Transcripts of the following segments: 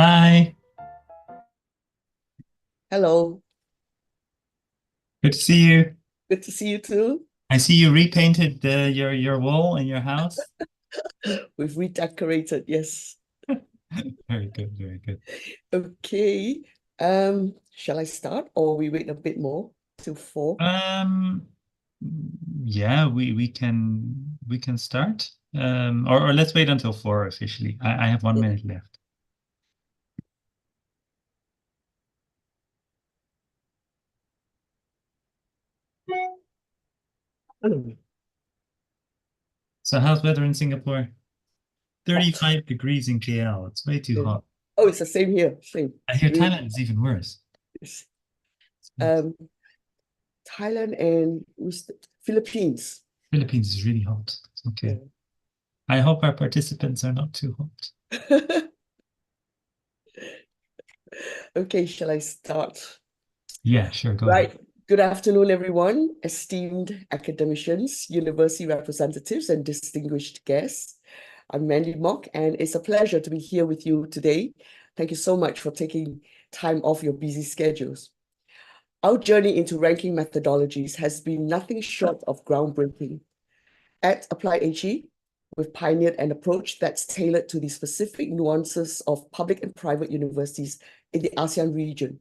Hi, Hello, good to see you. good to see you too. I see you repainted your wall in your house. We've redecorated, yes. Very good, very good. Okay. Shall I start or we wait a bit more till 4? Um, yeah, we can start. Or let's wait until 4 officially. I have 1 minute left. Mm. So how's weather in Singapore? Hot. 35 degrees in KL. It's way too Yeah. hot. Oh, it's the same here. Same. I hear Really. Thailand is even worse. Yes. Um, Thailand and Philippines. Philippines is really hot. Okay. Yeah. I hope our participants are not too hot. Okay, shall I start? Yeah, sure, go ahead. Right. Good afternoon, everyone, esteemed academicians, university representatives, and distinguished guests. I'm Mandy Mock, and it's a pleasure to be here with you today. Thank you so much for taking time off your busy schedules. Our journey into ranking methodologies has been nothing short of groundbreaking. At AppliedHE, we've pioneered an approach that's tailored to the specific nuances of public and private universities in the ASEAN region.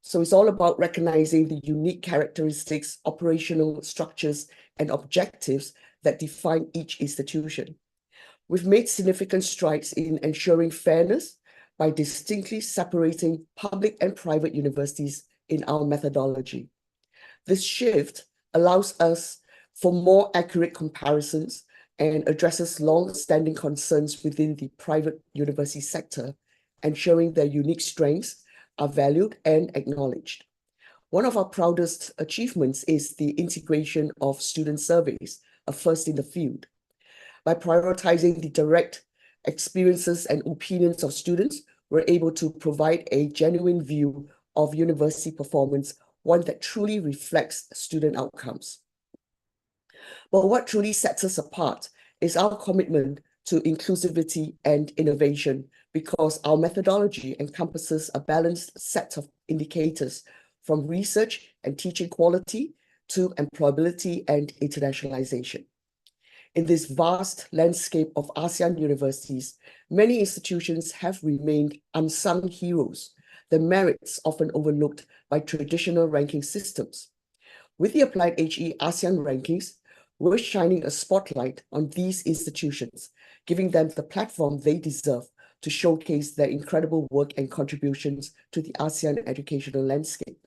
So it's all about recognizing the unique characteristics, operational structures, and objectives that define each institution. We've made significant strides in ensuring fairness by distinctly separating public and private universities in our methodology. This shift allows us for more accurate comparisons and addresses long-standing concerns within the private university sector, ensuring their unique strengths are valued and acknowledged. One of our proudest achievements is the integration of student surveys, a first in the field. By prioritizing the direct experiences and opinions of students, we're able to provide a genuine view of university performance, one that truly reflects student outcomes. But what truly sets us apart is our commitment to inclusivity and innovation, because our methodology encompasses a balanced set of indicators from research and teaching quality to employability and internationalization. In this vast landscape of ASEAN universities, many institutions have remained unsung heroes, their merits often overlooked by traditional ranking systems. With the AppliedHE ASEAN rankings, we're shining a spotlight on these institutions, giving them the platform they deserve to showcase their incredible work and contributions to the ASEAN educational landscape.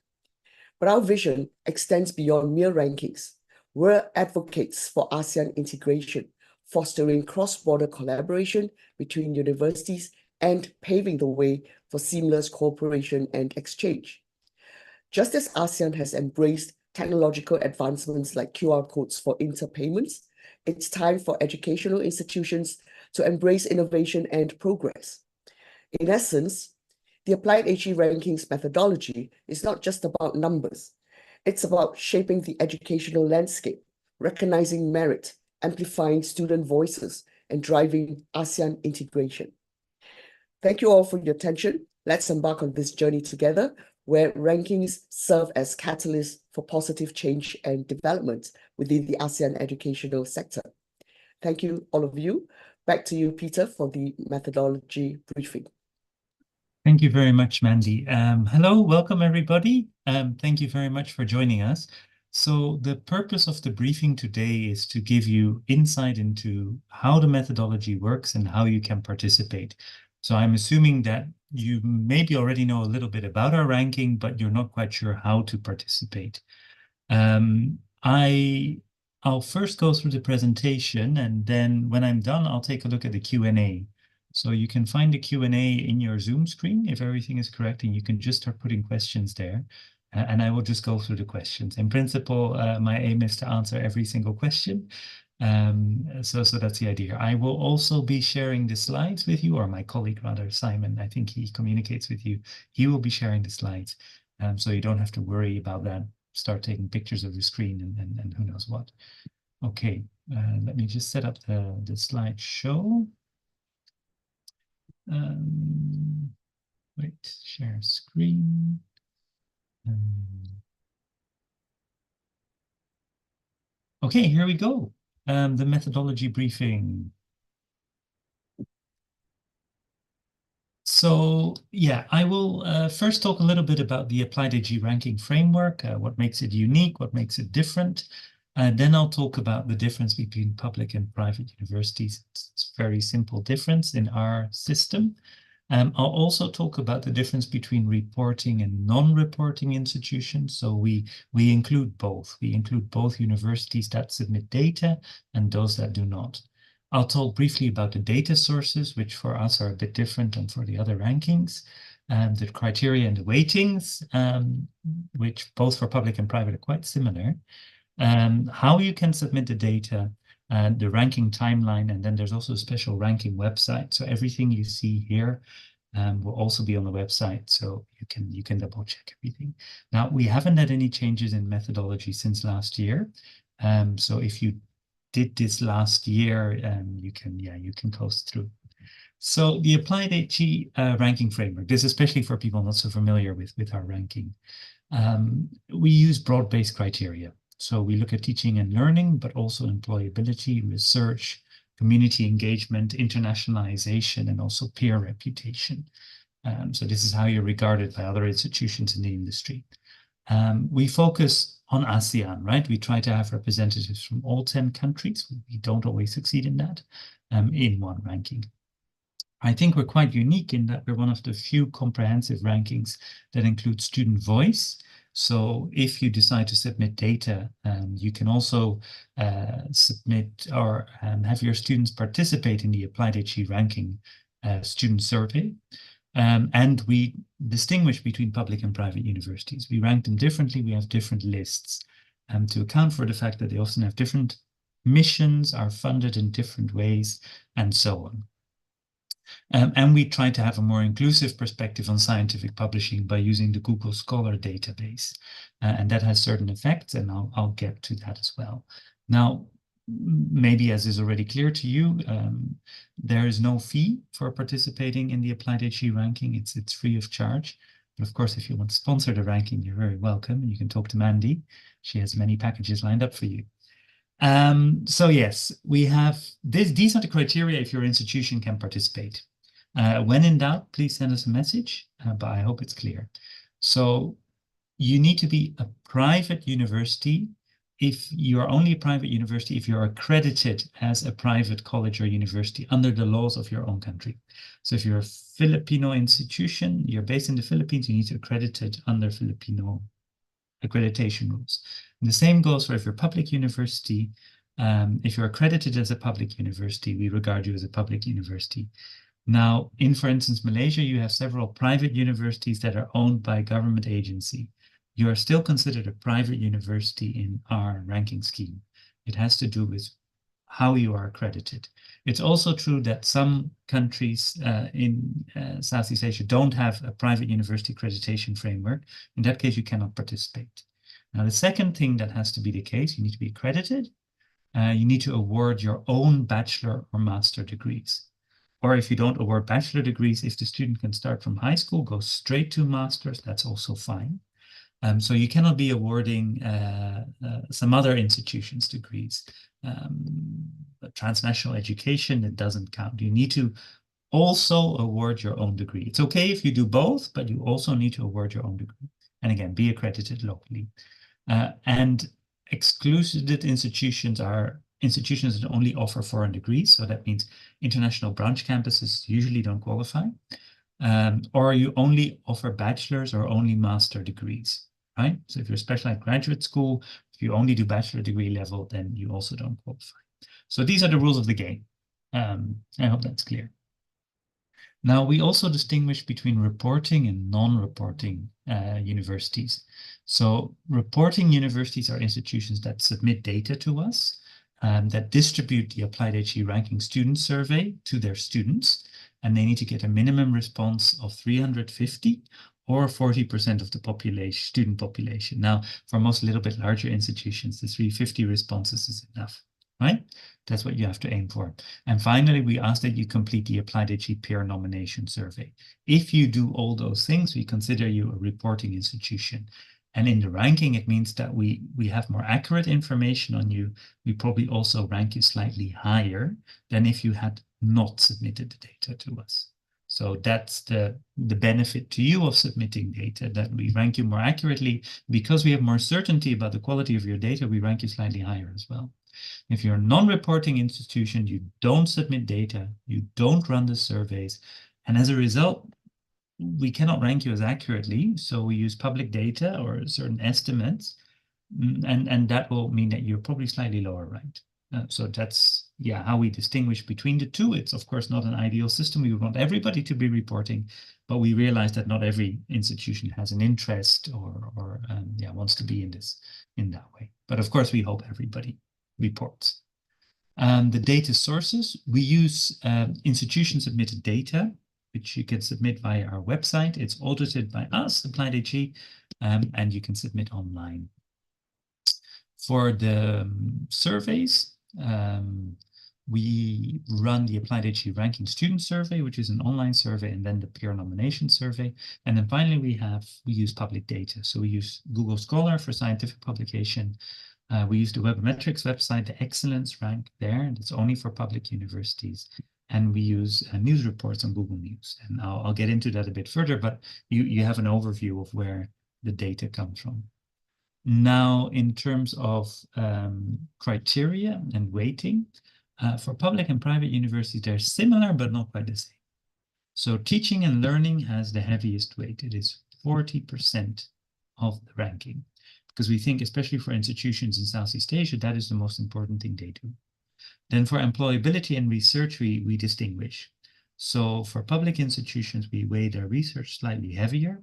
But our vision extends beyond mere rankings. We're advocates for ASEAN integration, fostering cross-border collaboration between universities and paving the way for seamless cooperation and exchange. Just as ASEAN has embraced technological advancements like QR codes for interpayments, it's time for educational institutions to embrace innovation and progress. In essence, the AppliedHE rankings methodology is not just about numbers. It's about shaping the educational landscape, recognizing merit, amplifying student voices, and driving ASEAN integration. Thank you all for your attention. Let's embark on this journey together, where rankings serve as catalysts for positive change and development within the ASEAN educational sector. Thank you, all of you. Back to you, Peter, for the methodology briefing. Thank you very much, Mandy. Hello, welcome everybody. Thank you very much for joining us. So the purpose of the briefing today is to give you insight into how the methodology works and how you can participate. So I'm assuming that you maybe already know a little bit about our ranking, but you're not quite sure how to participate. Um, I, I'll first go through the presentation, and then when I'm done, I'll take a look at the Q&A. So you can find the Q&A in your Zoom screen if everything is correct, and you can just start putting questions there. And I will just go through the questions. In principle, my aim is to answer every single question. So that's the idea. I will also be sharing the slides with you, or my colleague rather, Simon, I think he communicates with you. He will be sharing the slides. So you don't have to worry about that. Start taking pictures of the screen and who knows what. Okay, let me just set up the slideshow. Um, Wait, share screen. Okay, here we go. The methodology briefing. So yeah, I will first talk a little bit about the AppliedHE ranking framework, what makes it unique, what makes it different. Then I'll talk about the difference between public and private universities. It's a very simple difference in our system. I'll also talk about the difference between reporting and non-reporting institutions. So we include both. We include both universities that submit data and those that do not. I'll talk briefly about the data sources, which for us are a bit different than for the other rankings, the criteria and the weightings, which both for public and private are quite similar, how you can submit the data, the ranking timeline, and then there's also a special ranking website. So everything you see here will also be on the website, so you can double check everything. Now, we haven't had any changes in methodology since last year. So if you did this last year, you can coast through. So the AppliedHE ranking framework, this is especially for people not so familiar with our ranking. We use broad-based criteria. So we look at teaching and learning, but also employability, research, community engagement, internationalization, and also peer reputation. So this is how you're regarded by other institutions in the industry. We focus on ASEAN, right? We try to have representatives from all 10 countries. We don't always succeed in that in one ranking. I think we're quite unique in that we're one of the few comprehensive rankings that include student voice. So if you decide to submit data, you can also submit or have your students participate in the AppliedHE ranking student survey. And we distinguish between public and private universities. We rank them differently. We have different lists to account for the fact that they often have different missions, are funded in different ways, and so on. And we try to have a more inclusive perspective on scientific publishing by using the Google Scholar database. And that has certain effects, and I'll get to that as well. Now, maybe as is already clear to you, there is no fee for participating in the AppliedHE ranking. It's free of charge. But of course, if you want to sponsor the ranking, you're very welcome. And you can talk to Mandy. She has many packages lined up for you. So yes, we have these are the criteria if your institution can participate. When in doubt, please send us a message, but I hope it's clear. So you need to be a private university. If you're only a private university, if you're accredited as a private college or university under the laws of your own country. So if you're a Filipino institution, you're based in the Philippines, you need to accredit it under Filipino accreditation rules. And the same goes for if you're a public university. If you're accredited as a public university, we regard you as a public university. Now, in, for instance, Malaysia, you have several private universities that are owned by a government agency. You are still considered a private university in our ranking scheme. It has to do with how you are accredited. It's also true that some countries in Southeast Asia don't have a private university accreditation framework. In that case, you cannot participate. Now, the second thing that has to be the case, you need to be accredited. You need to award your own bachelor or master degrees. Or if you don't award bachelor degrees, if the student can start from high school, go straight to masters, that's also fine. So you cannot be awarding some other institutions degrees. Transnational education, it doesn't count. You need to also award your own degree. It's okay if you do both, but you also need to award your own degree. And again, be accredited locally. And excluded institutions are institutions that only offer foreign degrees. So that means international branch campuses usually don't qualify. Or you only offer bachelor's or only master degrees, right? So if you're a specialized graduate school, if you only do bachelor degree level, then you also don't qualify. So these are the rules of the game. I hope that's clear. Now, we also distinguish between reporting and non-reporting universities. So reporting universities are institutions that submit data to us, that distribute the AppliedHE ranking student survey to their students, and they need to get a minimum response of 350 or 40% of the population, student population. Now, for most little bit larger institutions, the 350 responses is enough. right? That's what you have to aim for. And finally, we ask that you complete the AppliedHE peer nomination survey. If you do all those things, we consider you a reporting institution. And in the ranking, it means that we have more accurate information on you. We probably also rank you slightly higher than if you had not submitted the data to us. So that's the benefit to you of submitting data, that we rank you more accurately. Because we have more certainty about the quality of your data, we rank you slightly higher as well. If you're a non-reporting institution, you don't submit data, you don't run the surveys, and as a result, we cannot rank you as accurately. So we use public data or certain estimates, and that will mean that you're probably slightly lower ranked. So that's how we distinguish between the two. It's of course not an ideal system. We want everybody to be reporting, but we realize that not every institution has an interest or wants to be in that way. But of course, we hope everybody reports. The data sources, we use institution submitted data, which you can submit via our website. It's audited by us, AppliedHE, and you can submit online. For the surveys, we run the AppliedHE Ranking Student Survey, which is an online survey, and then the peer nomination survey. And then finally, we use public data. So we use Google Scholar for scientific publication. We use the Webmetrics website, the excellence rank there, and it's only for public universities. And we use news reports on Google News. And I'll get into that a bit further, but you have an overview of where the data comes from. Now, in terms of criteria and weighting, for public and private universities, they're similar, but not quite the same. So teaching and learning has the heaviest weight. It is 40% of the ranking, because we think, especially for institutions in Southeast Asia, that is the most important thing they do. Then for employability and research, we distinguish. So for public institutions, we weigh their research slightly heavier.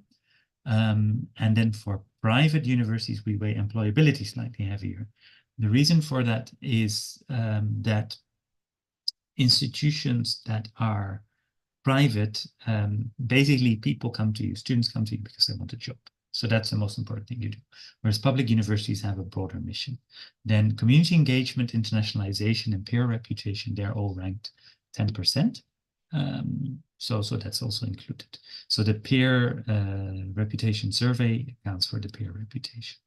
And then for private universities, we weigh employability slightly heavier. The reason for that is that institutions that are private, basically people come to you, students come to you because they want a job. So that's the most important thing you do. Whereas public universities have a broader mission. Then community engagement, internationalization, and peer reputation, they're all ranked 10%. So that's also included. So the peer reputation survey accounts for the peer reputation.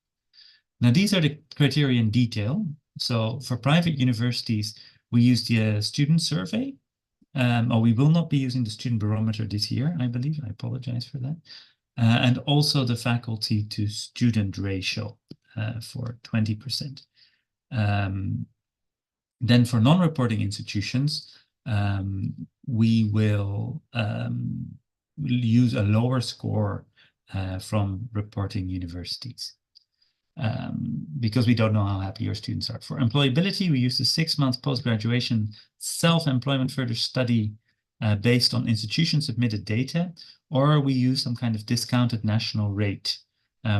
Now, these are the criteria in detail. So for private universities, we use the student survey. We will not be using the student barometer this year, I believe. I apologize for that. And also the faculty to student ratio for 20%. Then for non-reporting institutions, we will use a lower score from reporting universities because we don't know how happy your students are. For employability, we use the 6 months post-graduation self-employment further study based on institution-submitted data, or we use some kind of discounted national rate,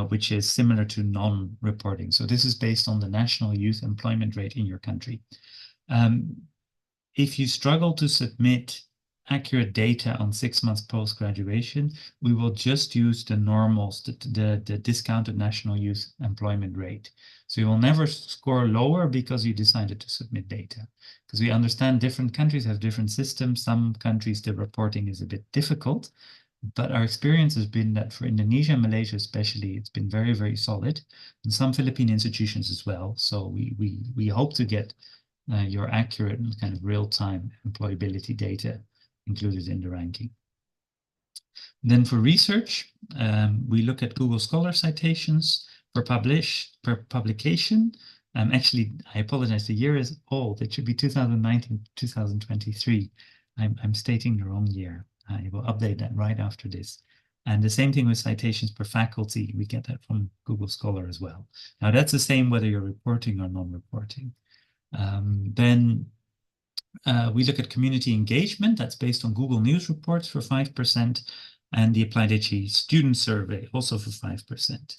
which is similar to non-reporting. So this is based on the national youth employment rate in your country. If you struggle to submit accurate data on 6 months post-graduation, we will just use the normals, the discounted national youth employment rate. So you will never score lower because you decided to submit data. Because we understand different countries have different systems. Some countries, the reporting is a bit difficult, but our experience has been that for Indonesia and Malaysia especially, it's been very, very solid, and some Philippine institutions as well. So we hope to get your accurate and kind of real-time employability data included in the ranking. Then for research, we look at Google Scholar citations per publication. Actually, I apologize, the year is old. It should be 2019, 2023. I'm stating the wrong year. I will update that right after this. And the same thing with citations per faculty. We get that from Google Scholar as well. Now that's the same whether you're reporting or non-reporting. Then we look at community engagement. That's based on Google News reports for 5%, and the AppliedHE student survey also for 5%.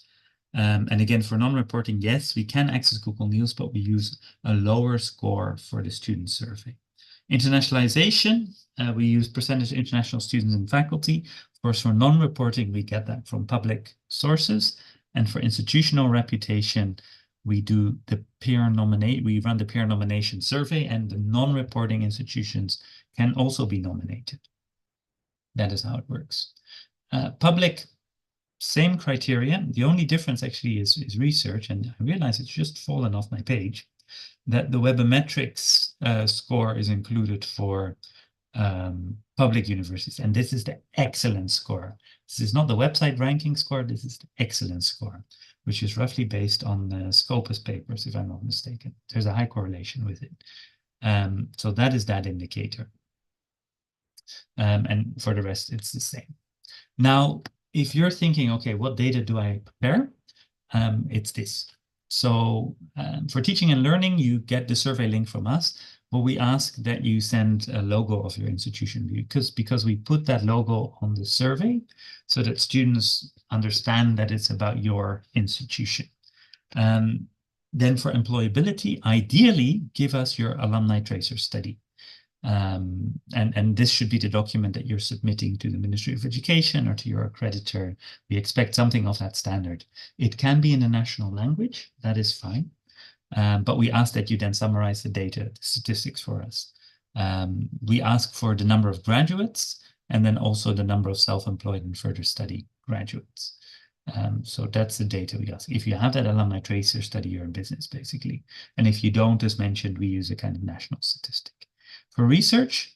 And again, for non-reporting, yes, we can access Google News, but we use a lower score for the student survey. Internationalization, we use percentage of international students and faculty. Of course, for non-reporting, we get that from public sources. And for institutional reputation, we do the we run the peer nomination survey, and the non-reporting institutions can also be nominated. That is how it works. Public, same criteria. The only difference actually is research, and I realize it's just fallen off my page, that the webometrics score is included for public universities, and this is the excellence score. This is not the website ranking score, this is the excellence score, which is roughly based on the Scopus papers, if I'm not mistaken. There's a high correlation with it. So that is that indicator. And for the rest, it's the same. Now, if you're thinking, okay, what data do I prepare? It's this. So for teaching and learning, you get the survey link from us. But we ask that you send a logo of your institution, because we put that logo on the survey so that students understand that it's about your institution. Then for employability, ideally, give us your alumni tracer study. And this should be the document that you're submitting to the Ministry of Education or to your accreditor. We expect something of that standard. It can be in a national language, that is fine. But we ask that you then summarize the data, the statistics for us. We ask for the number of graduates and then also the number of self-employed and further study graduates. So that's the data we ask. If you have that alumni tracer study, you're in business, basically. And if you don't, as mentioned, we use a kind of national statistic. For research,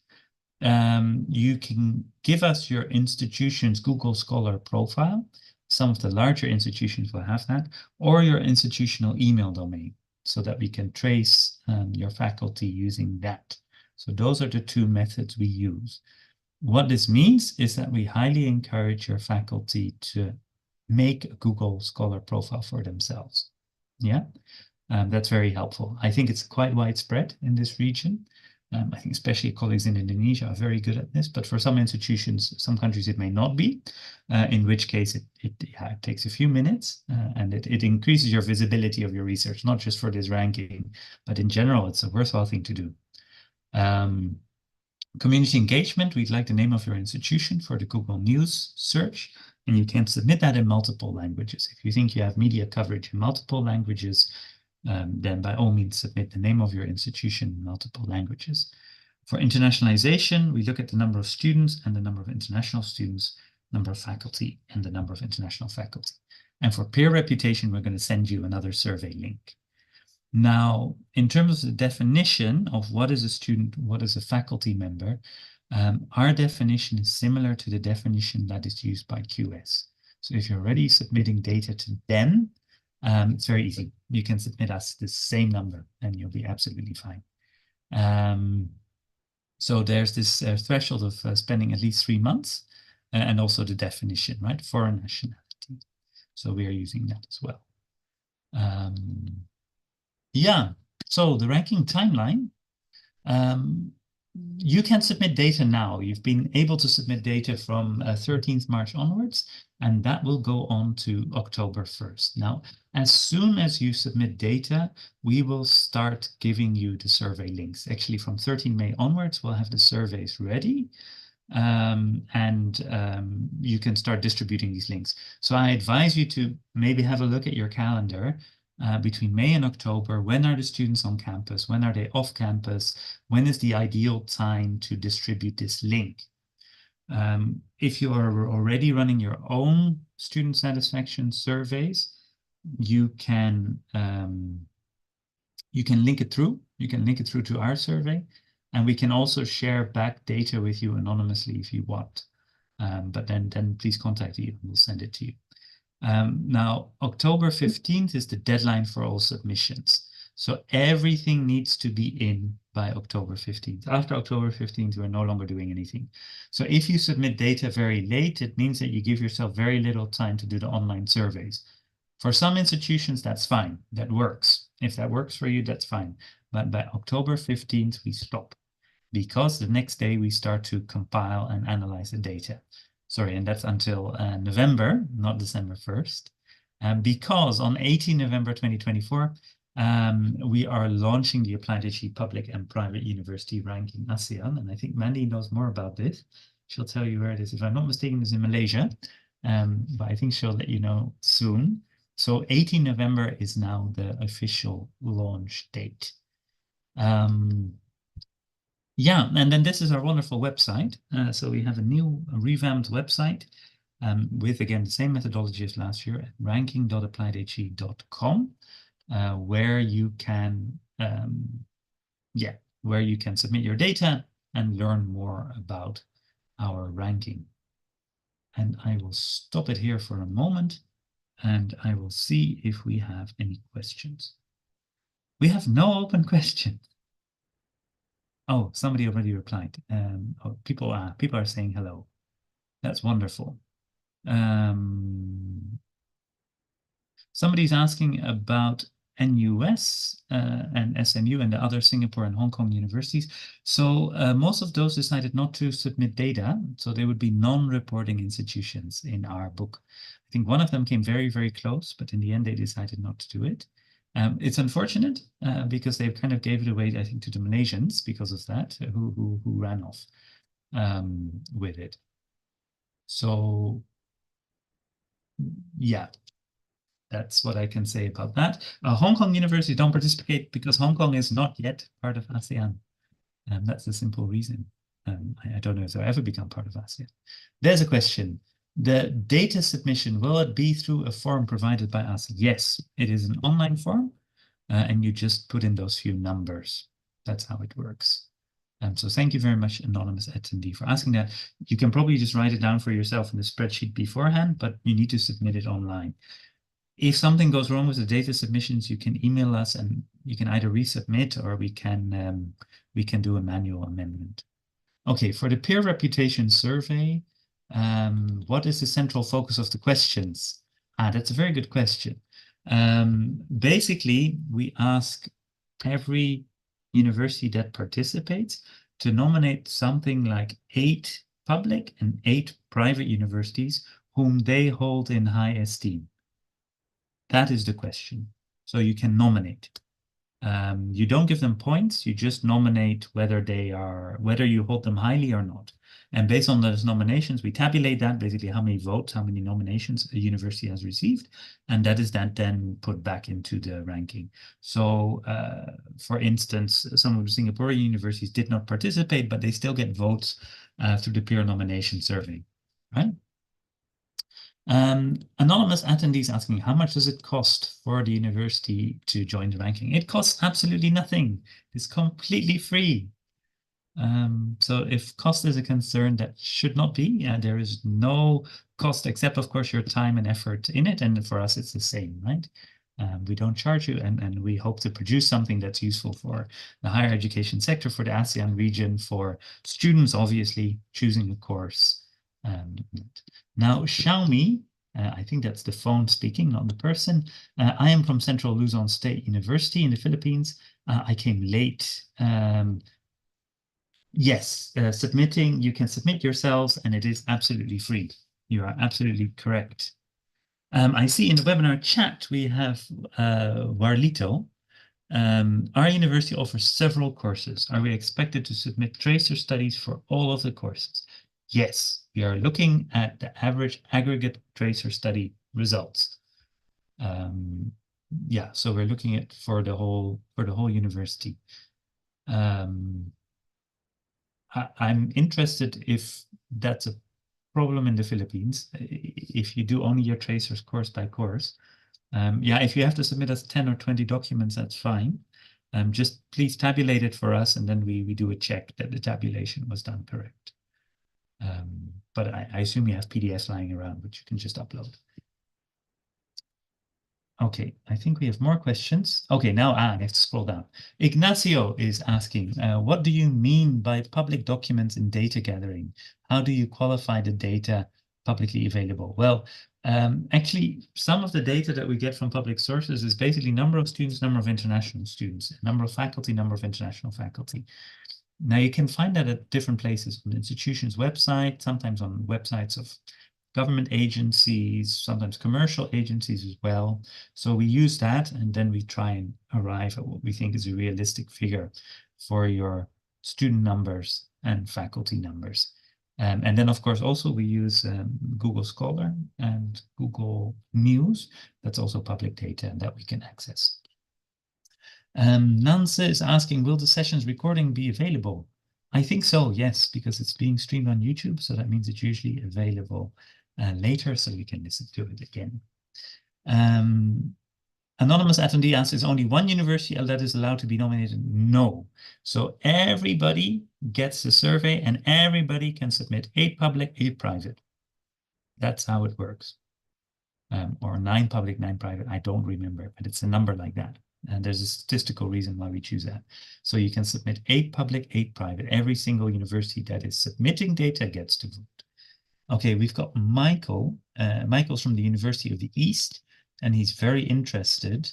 you can give us your institution's Google Scholar profile. Some of the larger institutions will have that, or your institutional email domain, so that we can trace your faculty using that. So those are the two methods we use. What this means is that we highly encourage your faculty to make a Google Scholar profile for themselves. Yeah, that's very helpful. I think it's quite widespread in this region. I think especially colleagues in Indonesia are very good at this, but for some institutions, some countries, it may not be, in which case it takes a few minutes and it increases your visibility of your research, not just for this ranking, but in general, it's a worthwhile thing to do. Community engagement, we'd like the name of your institution for the Google News search, and you can submit that in multiple languages. If you think you have media coverage in multiple languages, then by all means submit the name of your institution in multiple languages. For internationalization, we look at the number of students and the number of international students, number of faculty, and the number of international faculty. And for peer reputation, we're going to send you another survey link. Now, in terms of the definition of what is a student, what is a faculty member, our definition is similar to the definition that is used by QS. So if you're already submitting data to them, it's very easy. You can submit us the same number and you'll be absolutely fine. So there's this threshold of spending at least 3 months and also the definition, right? Foreign nationality. So we are using that as well. Yeah, so the ranking timeline. You can submit data now. You've been able to submit data from 13th March onwards, and that will go on to October 1st. Now, as soon as you submit data, we will start giving you the survey links. Actually, from 13 May onwards, we'll have the surveys ready, and you can start distributing these links. So I advise you to maybe have a look at your calendar. Between May and October, when are the students on campus? When are they off campus? When is the ideal time to distribute this link? If you are already running your own student satisfaction surveys, you can link it through. You can link it through to our survey, and we can also share back data with you anonymously if you want. But then please contact you and we'll send it to you. Now, October 15th is the deadline for all submissions. So everything needs to be in by October 15th. After October 15th, we're no longer doing anything. So if you submit data very late, it means that you give yourself very little time to do the online surveys. For some institutions, that's fine. That works. If that works for you, that's fine. But by October 15th, we stop, because the next day we start to compile and analyze the data. Sorry, and that's until November, not December 1st, because on 18 November 2024, we are launching the AppliedHE Public and Private University Ranking ASEAN, and I think Mandy knows more about this. She'll tell you where it is. If I'm not mistaken, it's in Malaysia, but I think she'll let you know soon. So 18 November is now the official launch date. Yeah, and then this is our wonderful website. So we have a new revamped website with, again, the same methodology as last year at ranking.appliedhe.com, where you can, where you can submit your data and learn more about our ranking. And I will stop it here for a moment, and I will see if we have any questions. We have no open questions. Oh, somebody already replied. People are saying hello. That's wonderful. Somebody's asking about NUS and SMU and the other Singapore and Hong Kong universities. So most of those decided not to submit data. So they would be non-reporting institutions in our book. I think one of them came very, very close, but in the end they decided not to do it. It's unfortunate because they kind of gave it away, I think, to the Malaysians because of that, who ran off with it. So yeah, that's what I can say about that. Hong Kong universities don't participate because Hong Kong is not yet part of ASEAN. That's the simple reason. I don't know if they'll ever become part of ASEAN. There's a question. The data submission, will it be through a form provided by us? Yes, it is an online form, and you just put in those few numbers. That's how it works. So thank you very much, anonymous attendee, for asking that. You can probably just write it down for yourself in the spreadsheet beforehand, but you need to submit it online. If something goes wrong with the data submissions, you can email us and you can either resubmit or we can do a manual amendment. Okay, for the peer reputation survey, what is the central focus of the questions? That's a very good question. Basically, we ask every university that participates to nominate something like 8 public and 8 private universities whom they hold in high esteem. That is the question. So you can nominate. You don't give them points. You just nominate whether you hold them highly or not. And based on those nominations, we tabulate that, basically how many votes, how many nominations a university has received. And that is then put back into the ranking. So, for instance, some of the Singaporean universities did not participate, but they still get votes through the peer nomination survey, right? Anonymous attendees asking, how much does it cost for the university to join the ranking? It costs absolutely nothing. It's completely free. So if cost is a concern, that should not be. There is no cost except, of course, your time and effort in it. And for us, it's the same, right? We don't charge you, and we hope to produce something that's useful for the higher education sector, for the ASEAN region, for students, obviously, choosing a course. Now, Xiaomi, I think that's the phone speaking, not the person. I am from Central Luzon State University in the Philippines. I came late. Yes, you can submit yourselves, and it is absolutely free. You are absolutely correct. I see in the webinar chat we have Warlito. Our university offers several courses. Are we expected to submit tracer studies for all of the courses? Yes, we are looking at the average aggregate tracer study results. Yeah, so we're looking at for the whole university. I'm interested if that's a problem in the Philippines, if you do only your tracers course by course. Yeah, if you have to submit us 10 or 20 documents, that's fine. Just please tabulate it for us, and then we do a check that the tabulation was done correct. But I assume you have PDFs lying around, which you can just upload. Okay, I think we have more questions. Okay, now I have to scroll down. Ignacio is asking, what do you mean by public documents in data gathering? How do you qualify the data publicly available? Well, actually, some of the data that we get from public sources is basically number of students, number of international students, number of faculty, number of international faculty. Now, you can find that at different places on the institution's website, sometimes on websites of government agencies, sometimes commercial agencies as well. So we use that, and then we try and arrive at what we think is a realistic figure for your student numbers and faculty numbers. And then, of course, also we use Google Scholar and Google News. That's also public data that we can access. Nancy is asking, will the sessions recording be available? I think so, yes, because it's being streamed on YouTube. So that means it's usually available later, so you can listen to it again. Anonymous attendee asks, is only one university that is allowed to be nominated? No. So everybody gets the survey and everybody can submit 8 public, 8 private. That's how it works. Or 9 public, 9 private. I don't remember, but it's a number like that. And there's a statistical reason why we choose that. So you can submit 8 public, 8 private. Every single university that is submitting data gets to vote. Okay, we've got Michael. Michael's from the University of the East, and he's very interested.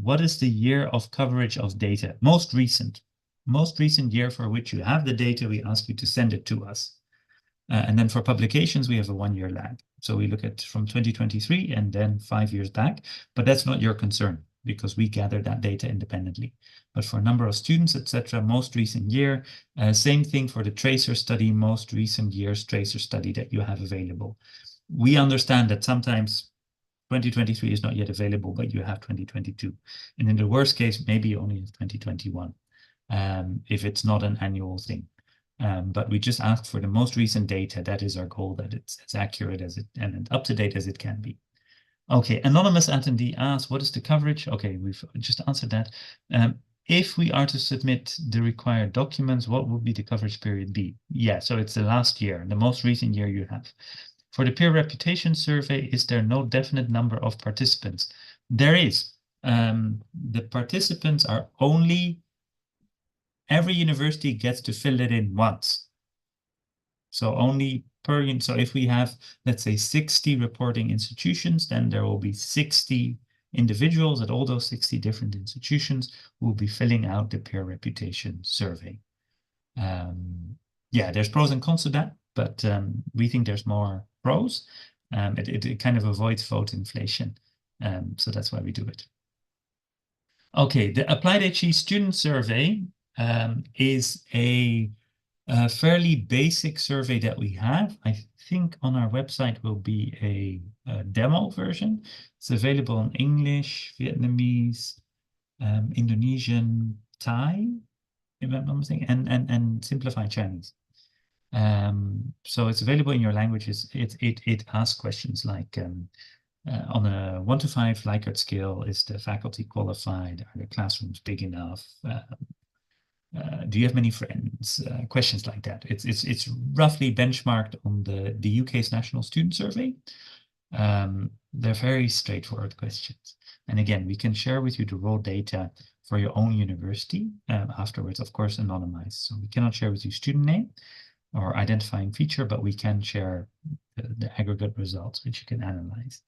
What is the year of coverage of data? Most recent year for which you have the data, we ask you to send it to us. And then for publications, we have a 1-year lag. So we look at from 2023 and then 5 years back, but that's not your concern because we gather that data independently. But for number of students, etc., most recent year, same thing for the tracer study, most recent year's tracer study that you have available. We understand that sometimes 2023 is not yet available, but you have 2022. And in the worst case, maybe you only have 2021, if it's not an annual thing. But we just ask for the most recent data. That is our goal, that it's as accurate as it and up to date as it can be. Okay, anonymous attendee asks, what is the coverage? Okay, we've just answered that. If we are to submit the required documents, what would be the coverage period be? Yeah, so it's the last year, the most recent year you have. For the peer reputation survey, is there no definite number of participants? There is. The participants are only, every university gets to fill it in once. So only per, so if we have, let's say 60 reporting institutions, then there will be 60 individuals at all those 60 different institutions who will be filling out the peer reputation survey. Yeah, there's pros and cons to that, but we think there's more pros. It kind of avoids vote inflation. So that's why we do it. Okay, the AppliedHE student survey is a fairly basic survey that we have. I think on our website will be a demo version. It's available in English, Vietnamese, Indonesian, Thai, if I'm not mistaken, and simplified Chinese. So it's available in your languages. It asks questions like on a 1 to 5 Likert scale, is the faculty qualified? Are the classrooms big enough? Do you have many friends? Questions like that. It's roughly benchmarked on the UK's National Student Survey. They're very straightforward questions. And again, we can share with you the raw data for your own university afterwards, of course, anonymized. So we cannot share with you student name or identifying feature, but we can share the aggregate results, which you can analyze.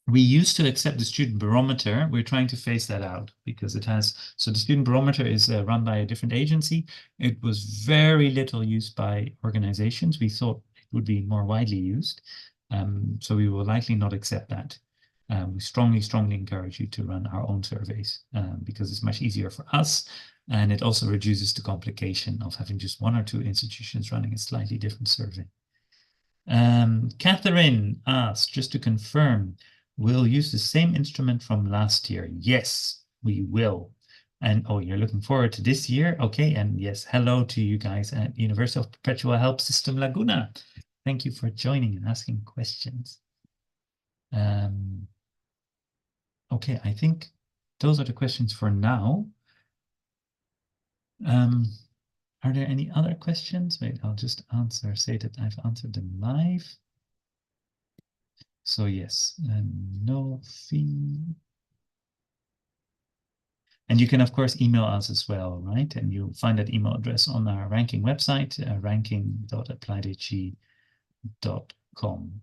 We used to accept the student barometer. We're trying to phase that out because it has, so the student barometer is run by a different agency. It was very little used by organizations. We thought it would be more widely used. So we will likely not accept that. We strongly encourage you to run our own surveys because it's much easier for us. And it also reduces the complication of having just 1 or 2 institutions running a slightly different survey. Catherine asks, just to confirm, we'll use the same instrument from last year. Yes, we will. And oh, you're looking forward to this year? Okay, and yes, hello to you guys at University of Perpetual Help System Laguna. Thank you for joining and asking questions. Okay, I think those are the questions for now. Are there any other questions? Wait, I'll just say that I've answered them live. So yes, no fee. And you can, of course, email us as well, right? And you'll find that email address on our ranking website, ranking.appliedhe.com.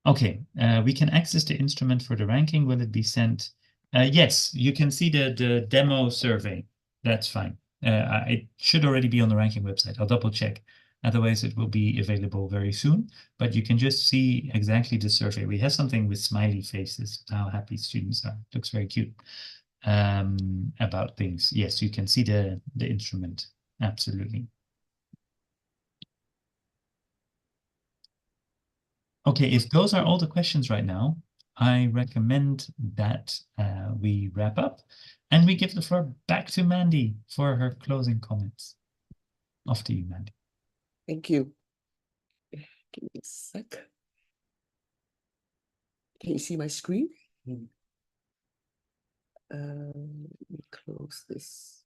Okay, we can access the instrument for the ranking. Will it be sent? Yes, you can see the demo survey. That's fine. It should already be on the ranking website. I'll double check. Otherwise, it will be available very soon. But you can just see exactly the survey. We have something with smiley faces, how happy students are. It looks very cute. about things. Yes, you can see the instrument. Absolutely. Okay, if those are all the questions right now, I recommend that we wrap up and we give the floor back to Mandy for her closing comments. Off to you, Mandy. Thank you. Give me a sec. Can you see my screen? Let me close this.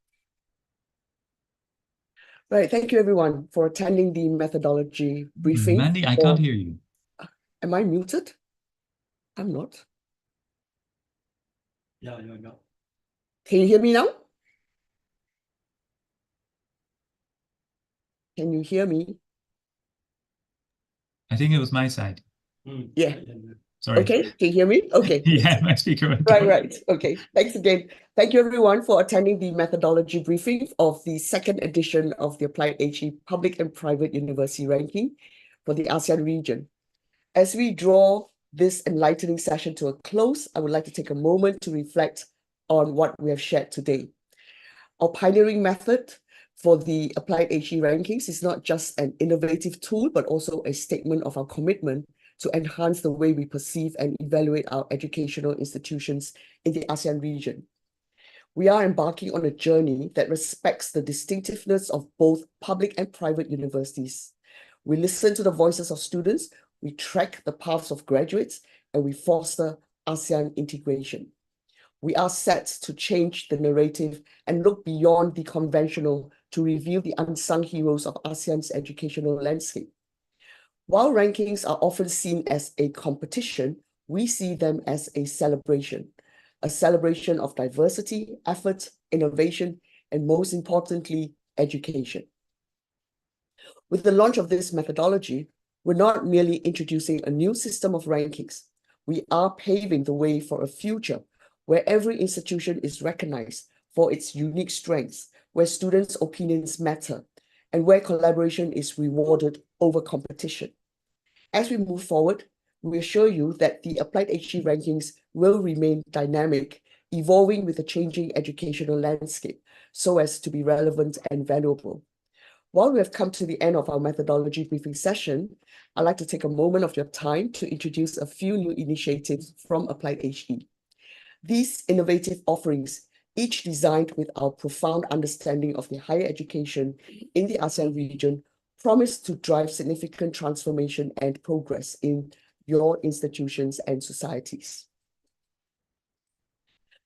Right, thank you everyone for attending the methodology briefing. Mandy, I can't hear you. Am I muted? I'm not. Yeah, you're not. Can you hear me now? Can you hear me? I think it was my side. Yeah. Sorry. Okay, can you hear me? Okay. Yeah, my speaker went down. Right. Okay. Thanks again. Thank you everyone for attending the methodology briefing of the second edition of the AppliedHE Public and Private University Ranking for the ASEAN region. As we draw this enlightening session to a close, I would like to take a moment to reflect on what we have shared today. Our pioneering method for the AppliedHE rankings is not just an innovative tool, but also a statement of our commitment to enhance the way we perceive and evaluate our educational institutions in the ASEAN region. We are embarking on a journey that respects the distinctiveness of both public and private universities. We listen to the voices of students, we track the paths of graduates, and we foster ASEAN integration. We are set to change the narrative and look beyond the conventional to reveal the unsung heroes of ASEAN's educational landscape. While rankings are often seen as a competition, we see them as a celebration of diversity, effort, innovation, and most importantly, education. With the launch of this methodology, we're not merely introducing a new system of rankings. We are paving the way for a future where every institution is recognized for its unique strengths, where students' opinions matter, and where collaboration is rewarded over competition. As we move forward, we assure you that the AppliedHE rankings will remain dynamic, evolving with the changing educational landscape so as to be relevant and valuable. While we have come to the end of our methodology briefing session, I'd like to take a moment of your time to introduce a few new initiatives from AppliedHE. These innovative offerings, each designed with our profound understanding of the higher education in the ASEAN region, promise to drive significant transformation and progress in your institutions and societies.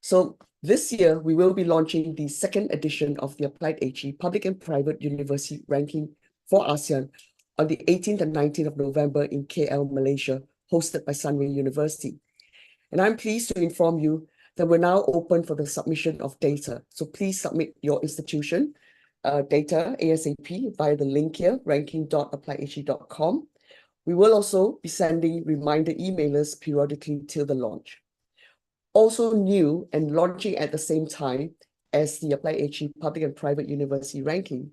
So this year, we will be launching the second edition of the AppliedHE Public and Private University Ranking for ASEAN on the 18th and 19th of November in KL, Malaysia, hosted by Sunway University. And I'm pleased to inform you that we're now open for the submission of data. So please submit your institution data ASAP via the link here, ranking.appliedhe.com. We will also be sending reminder emailers periodically till the launch. Also new and launching at the same time as the AppliedHE Public and Private University Ranking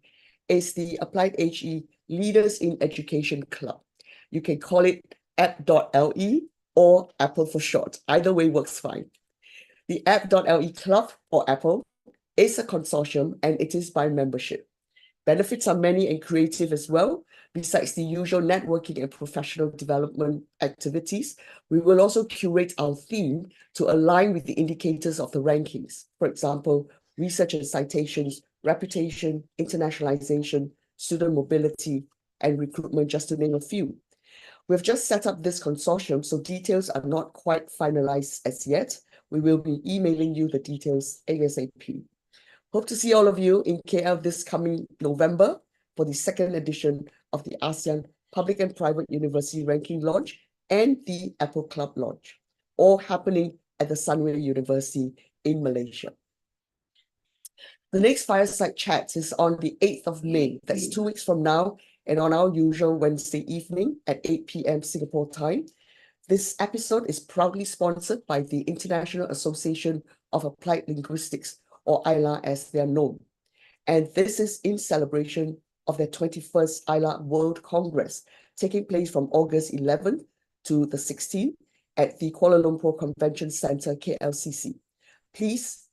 is the AppliedHE Leaders in Education Club. You can call it app.le or Apple for short. Either way works fine. The app.le Club, or Apple, is a consortium and it is by membership. Benefits are many and creative as well. Besides the usual networking and professional development activities, we will also curate our theme to align with the indicators of the rankings. For example, research and citations, reputation, internationalization, student mobility, and recruitment, just to name a few. We've just set up this consortium, so details are not quite finalized as yet. We will be emailing you the details ASAP. Hope to see all of you in KL this coming November for the second edition of the ASEAN Public and Private University Ranking launch and the Apple Club launch, all happening at the Sunway University in Malaysia. The next Fireside Chat is on the 8th of May. That's 2 weeks from now, and on our usual Wednesday evening at 8 p.m. Singapore time. This episode is proudly sponsored by the International Association of Applied Linguistics, or ILA as they are known. And this is in celebration of their 21st ILA World Congress, taking place from August 11th to the 16th at the Kuala Lumpur Convention Centre, KLCC. Please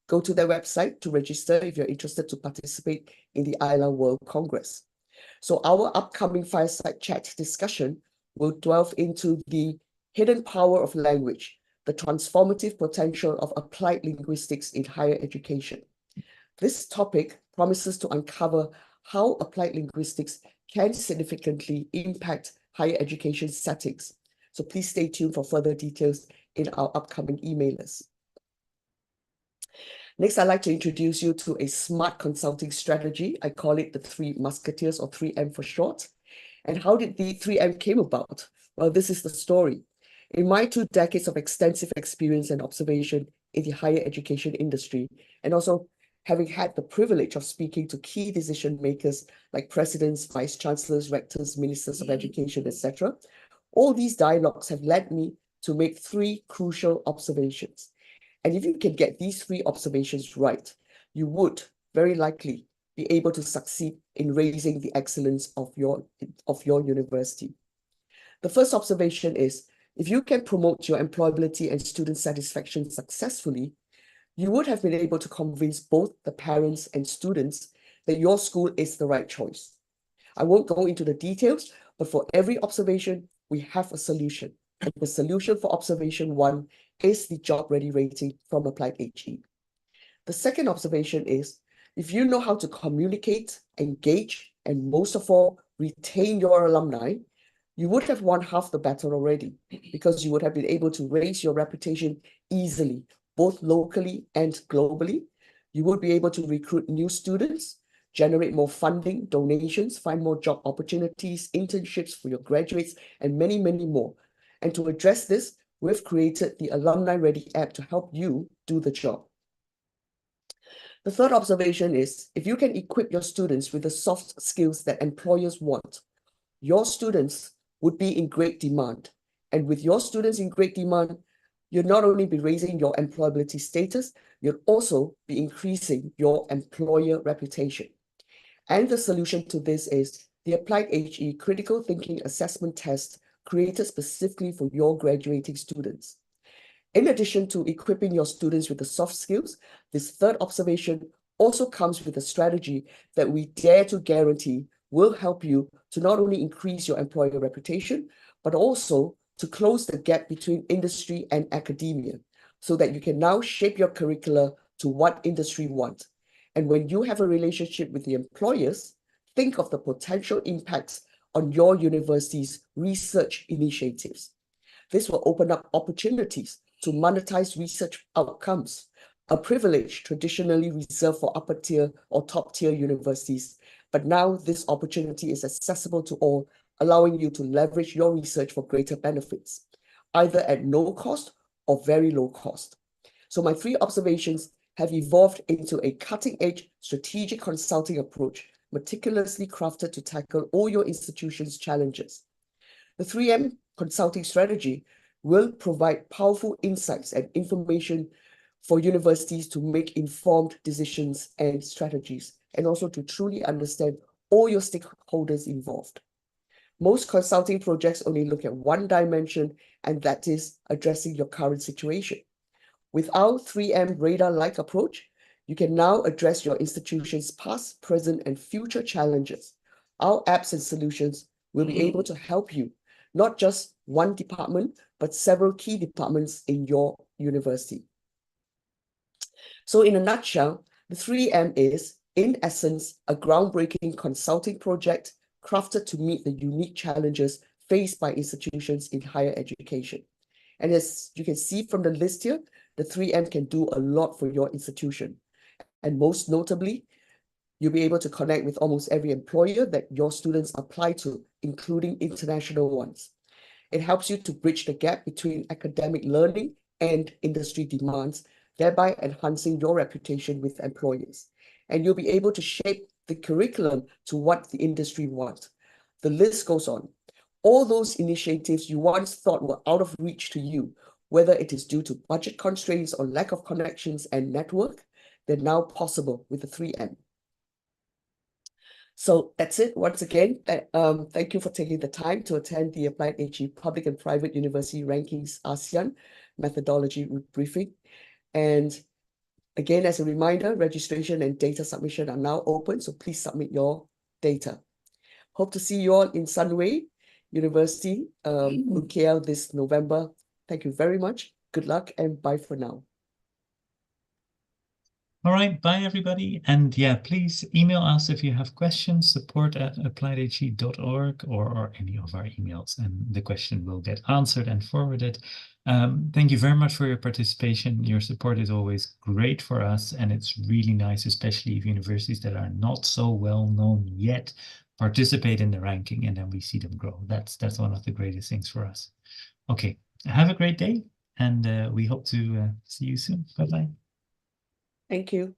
Go to their website to register if you're interested to participate in the ILA World Congress. So our upcoming fireside chat discussion will delve into the hidden power of language, the transformative potential of applied linguistics in higher education. This topic promises to uncover how applied linguistics can significantly impact higher education settings. So please stay tuned for further details in our upcoming emailers. Next, I'd like to introduce you to a smart consulting strategy. I call it the Three Musketeers, or 3M for short. And how did the 3M came about? Well, this is the story. In my 2 decades of extensive experience and observation in the higher education industry, and also having had the privilege of speaking to key decision makers like presidents, vice chancellors, rectors, ministers of education, etc., all these dialogues have led me to make 3 crucial observations. And if you can get these 3 observations right, you would very likely be able to succeed in raising the excellence of your university. The first observation is, if you can promote your employability and student satisfaction successfully, you would have been able to convince both the parents and students that your school is the right choice. I won't go into the details, but for every observation, we have a solution. And the solution for observation 1 is the job ready rating from AppliedHE. The second observation is, if you know how to communicate, engage, and most of all, retain your alumni, you would have won half the battle already, because you would have been able to raise your reputation easily, both locally and globally. You would be able to recruit new students, generate more funding, donations, find more job opportunities, internships for your graduates, and many, many more. And to address this, we've created the Alumni Ready app to help you do the job. The third observation is, if you can equip your students with the soft skills that employers want, your students would be in great demand. And with your students in great demand, you'll not only be raising your employability status, you'll also be increasing your employer reputation. And the solution to this is the AppliedHE Critical Thinking Assessment Test, created specifically for your graduating students. In addition to equipping your students with the soft skills, this third observation also comes with a strategy that we dare to guarantee will help you to not only increase your employer reputation, but also to close the gap between industry and academia, so that you can now shape your curricula to what industry wants. And when you have a relationship with the employers, think of the potential impacts on your university's research initiatives. This will open up opportunities to monetize research outcomes, a privilege traditionally reserved for upper tier or top tier universities. But now this opportunity is accessible to all, allowing you to leverage your research for greater benefits, either at no cost or very low cost. So my 3 observations have evolved into a cutting-edge strategic consulting approach, meticulously crafted to tackle all your institution's challenges. The 3M consulting strategy will provide powerful insights and information for universities to make informed decisions and strategies, and also to truly understand all your stakeholders involved. Most consulting projects only look at one dimension, and that is addressing your current situation. With our 3M radar-like approach, you can now address your institution's past, present, and future challenges. Our apps and solutions will be able to help you, not just one department, but several key departments in your university. So in a nutshell, the 3M is, in essence, a groundbreaking consulting project crafted to meet the unique challenges faced by institutions in higher education. And as you can see from the list here, the 3M can do a lot for your institution. And most notably, you'll be able to connect with almost every employer that your students apply to, including international ones. It helps you to bridge the gap between academic learning and industry demands, thereby enhancing your reputation with employers. And you'll be able to shape the curriculum to what the industry wants. The list goes on. All those initiatives you once thought were out of reach to you, whether it is due to budget constraints or lack of connections and network, they're now possible with the 3M. So that's it. Once again, thank you for taking the time to attend the AppliedHE Public and Private University Rankings ASEAN Methodology Briefing. And Again, as a reminder, registration and data submission are now open, so please submit your data. Hope to see you all in Sunway University in KL this November. Thank you very much. Good luck and bye for now. All right, bye everybody. And yeah, please email us if you have questions, support@appliedhe.org or any of our emails, and the question will get answered and forwarded. Thank you very much for your participation. Your support is always great for us, and it's really nice, especially if universities that are not so well known yet participate in the ranking, and then we see them grow. That's one of the greatest things for us. Okay, have a great day, and we hope to see you soon. Bye-bye. Thank you.